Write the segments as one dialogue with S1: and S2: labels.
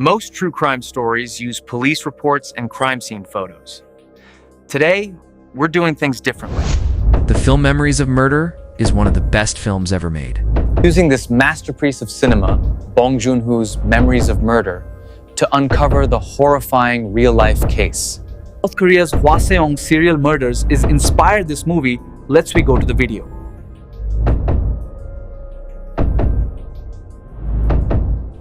S1: Most true crime stories use police reports and crime scene photos. Today, we're doing things differently.
S2: The film Memories of Murder is one of the best films ever made.
S3: Using this masterpiece of cinema, Bong Joon-ho's Memories of Murder, to uncover the horrifying real-life case.
S4: South Korea's Hwaseong serial murders is inspired this movie. Let's go to the video.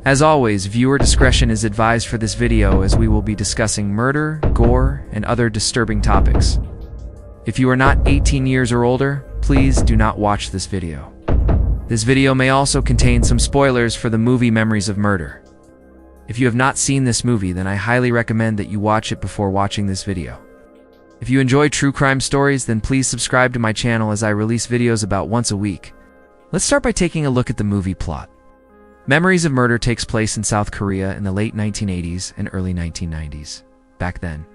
S2: As always, viewer discretion is advised for this video, as we will be discussing murder, gore, and other disturbing topics. If you are not 18 years or older, please do not watch this video. This video may also contain some spoilers for the movie Memories of Murder. If you have not seen this movie, then I highly recommend that you watch it before watching this video. If you enjoy true crime stories, then please subscribe to my channel, as I release videos about once a week. Let's start by taking a look at the movie plot. Memories of Murder takes place in South Korea in the late 1980s and early 1990s. Back then,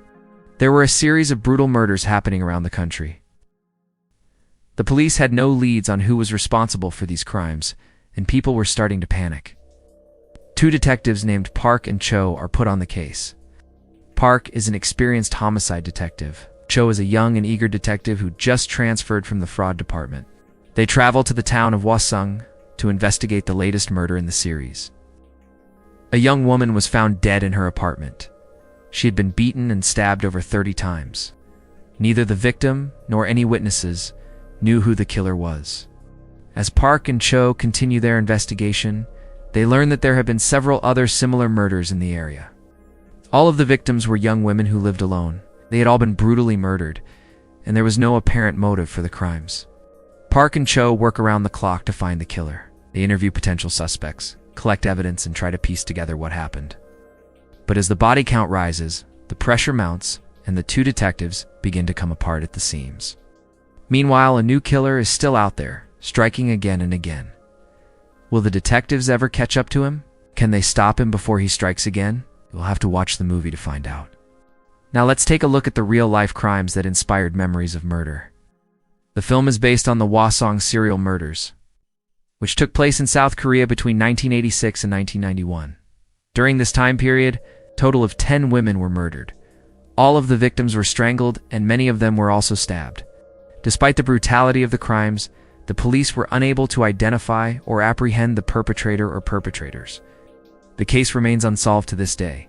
S2: there were a series of brutal murders happening around the country. The police had no leads on who was responsible for these crimes, and people were starting to panic. Two detectives named Park and Cho are put on the case. Park is an experienced homicide detective. Cho is a young and eager detective who just transferred from the fraud department. They travel to the town of Hwaseong to investigate the latest murder in the series. A young woman was found dead in her apartment. She had been beaten and stabbed over 30 times. Neither the victim nor any witnesses knew who the killer was. As Park and Cho continue their investigation, they learn that there have been several other similar murders in the area. All of the victims were young women who lived alone. They had all been brutally murdered, and there was no apparent motive for the crimes. Park and Cho work around the clock to find the killer. They interview potential suspects, collect evidence, and try to piece together what happened. But as the body count rises, the pressure mounts, and the two detectives begin to come apart at the seams. Meanwhile, a new killer is still out there, striking again and again. Will the detectives ever catch up to him? Can they stop him before he strikes again? You'll have to watch the movie to find out. Now let's take a look at the real-life crimes that inspired Memories of Murder. The film is based on the Hwaseong serial murders, which took place in South Korea between 1986 and 1991. During this time period, a total of 10 women were murdered. All of the victims were strangled, and many of them were also stabbed. Despite the brutality of the crimes, the police were unable to identify or apprehend the perpetrator or perpetrators. The case remains unsolved to this day.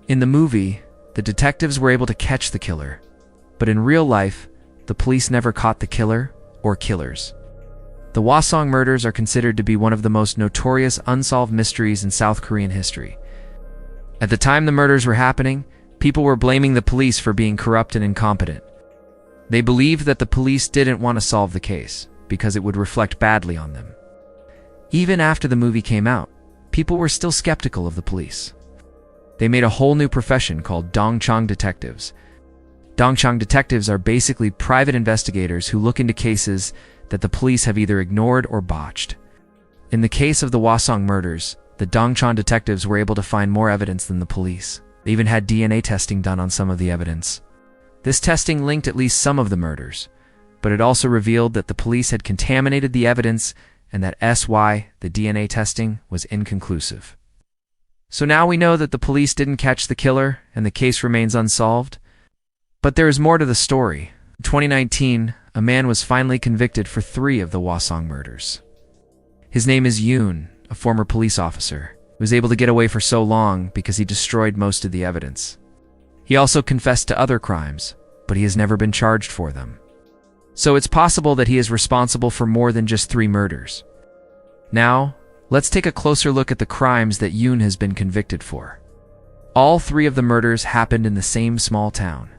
S2: In the movie, the detectives were able to catch the killer, but in real life, the police never caught the killer or killers. The Hwaseong murders are considered to be one of the most notorious unsolved mysteries in South Korean history. At the time the murders were happening, people were blaming the police for being corrupt and incompetent. They believed that the police didn't want to solve the case because it would reflect badly on them. Even after the movie came out, people were still skeptical of the police. They made a whole new profession called dongchang detectives. Dongchang detectives are basically private investigators who look into cases that the police have either ignored or botched. In the case of the Hwaseong murders, the dongchang detectives were able to find more evidence than the police. They even had DNA testing done on some of the evidence. This testing linked at least some of the murders, but it also revealed that the police had contaminated the evidence and that the DNA testing was inconclusive. So now we know that the police didn't catch the killer and the case remains unsolved. But there is more to the story. In 2019, a man was finally convicted for 3 of the Hwaseong murders. His name is Yoon, a former police officer. He was able to get away for so long because he destroyed most of the evidence. He also confessed to other crimes, but he has never been charged for them. So it's possible that he is responsible for more than just 3 murders. Now, let's take a closer look at the crimes that Yoon has been convicted for. All 3 of the murders happened in the same small town.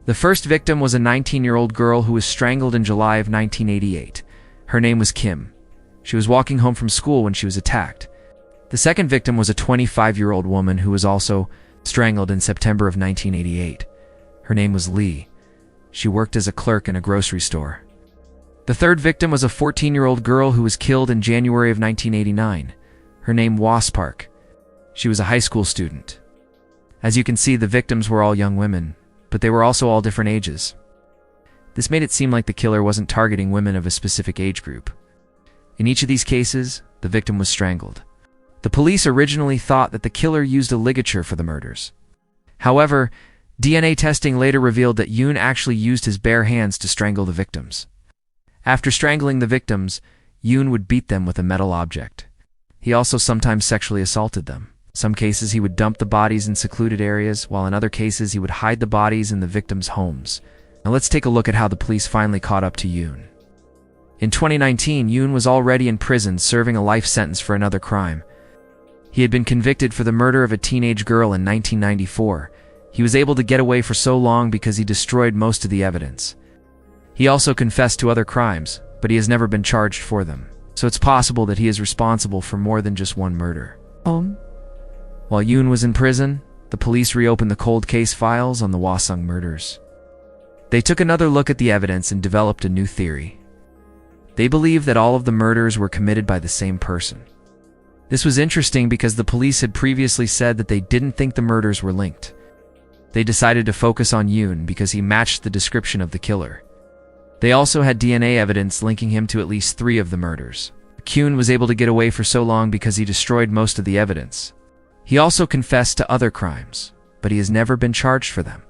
S2: The first victim was a 19-year-old girl who was strangled in July of 1988. Her name was Kim. She was walking home from school when she was attacked. The second victim was a 25-year-old woman who was also strangled in September of 1988. Her name was Lee. She worked as a clerk in a grocery store. The third victim was a 14-year-old girl who was killed in January of 1989. Her name was Park. She was a high school student. As you can see, the victims were all young women, but they were also all different ages. This made it seem like the killer wasn't targeting women of a specific age group. In each of these cases, the victim was strangled. The police originally thought that the killer used a ligature for the murders. However, DNA testing later revealed that Yoon actually used his bare hands to strangle the victims. After strangling the victims, Yoon would beat them with a metal object. He also sometimes sexually assaulted them. In some cases, he would dump the bodies in secluded areas, while in other cases, he would hide the bodies in the victims' homes. Now let's take a look at how the police finally caught up to Yoon. In 2019, Yoon was already in prison serving a life sentence for another crime. He had been convicted for the murder of a teenage girl in 1994. He was able to get away for so long because he destroyed most of the evidence. He also confessed to other crimes, but he has never been charged for them. So it's possible that he is responsible for more than just one murder. While Yoon was in prison, the police reopened the cold case files on the Hwaseong murders. They took another look at the evidence and developed a new theory. They believed that all of the murders were committed by the same person. This was interesting because the police had previously said that they didn't think the murders were linked. They decided to focus on Yoon because he matched the description of the killer. They also had DNA evidence linking him to at least 3 of the murders. Yoon was able to get away for so long because he destroyed most of the evidence. He also confessed to other crimes, but he has never been charged for them.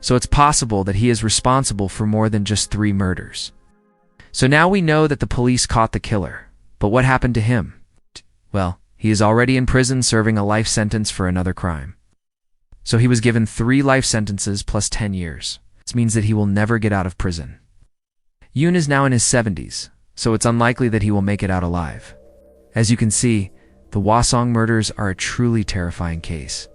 S2: So it's possible that he is responsible for more than just 3 murders. So now we know that the police caught the killer, but what happened to him? Well, he is already in prison serving a life sentence for another crime. So he was given 3 life sentences plus 10 years. This means that he will never get out of prison. Yoon is now in his 70s, so it's unlikely that he will make it out alive. As you can see, the Hwaseong murders are a truly terrifying case.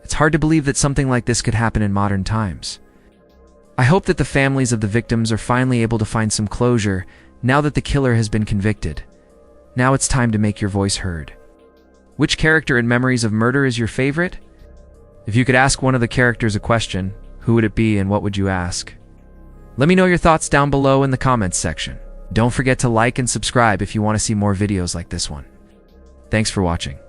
S2: It's hard to believe that something like this could happen in modern times. I hope that the families of the victims are finally able to find some closure now that the killer has been convicted. Now it's time to make your voice heard. Which character in Memories of Murder is your favorite? If you could ask one of the characters a question, who would it be and what would you ask? Let me know your thoughts down below in the comments section. Don't forget to like and subscribe if you want to see more videos like this one. Thanks for watching.